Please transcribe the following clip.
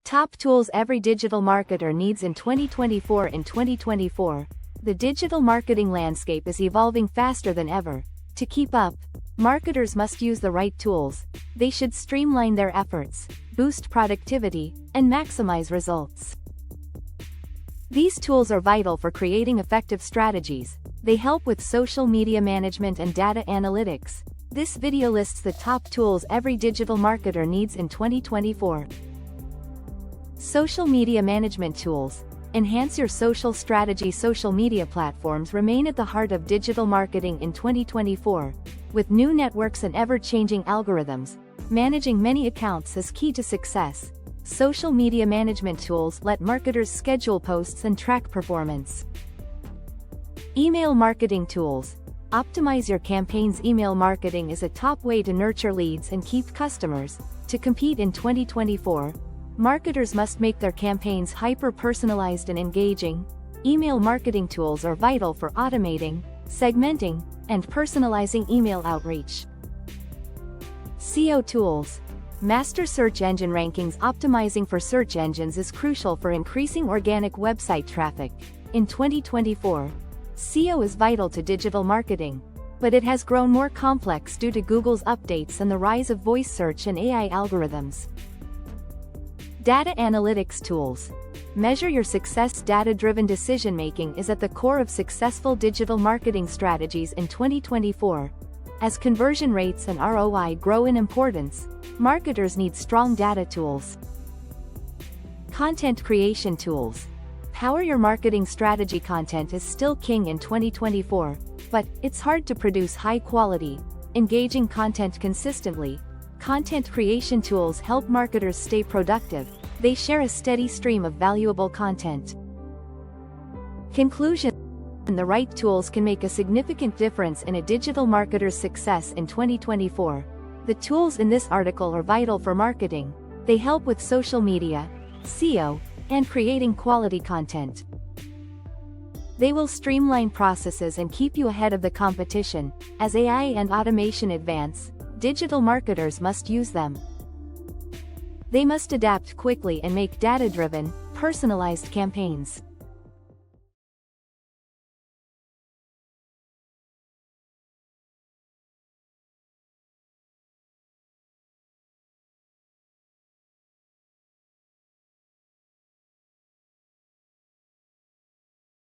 Top tools every digital marketer needs in 2024. In 2024, the digital marketing landscape is evolving faster than ever. To keep up, marketers must use the right tools. They should streamline their efforts, boost productivity, and maximize results. These tools are vital for creating effective strategies. They help with social media management and data analytics. This video lists the top tools every digital marketer needs in 2024. Social media management tools. Enhance your social strategy. Social media platforms remain at the heart of digital marketing in 2024. With new networks and ever-changing algorithms, managing many accounts is key to success. Social media management tools let marketers schedule posts and track performance. Email marketing tools. Optimize your campaigns. Email marketing is a top way to nurture leads and keep customers. To compete in 2024, marketers must make their campaigns hyper-personalized and engaging. Email marketing tools are vital for automating, segmenting, and personalizing email outreach. SEO tools. Master search engine rankings. Optimizing for search engines is crucial for increasing organic website traffic. In 2024, SEO is vital to digital marketing, but it has grown more complex due to Google's updates and the rise of voice search and AI algorithms. Data analytics tools. Measure your success. Data-driven decision-making is at the core of successful digital marketing strategies in 2024. As conversion rates and ROI grow in importance, marketers need strong data tools. Content creation tools. Power your marketing strategy. Content is still king in 2024, but it's hard to produce high-quality, engaging content consistently. Content creation tools help marketers stay productive. They share a steady stream of valuable content. Conclusion: the right tools can make a significant difference in a digital marketer's success in 2024. The tools in this article are vital for marketing. They help with social media, SEO, and creating quality content. They will streamline processes and keep you ahead of the competition. As AI and automation advance, digital marketers must use them. They must adapt quickly and make data-driven, personalized campaigns.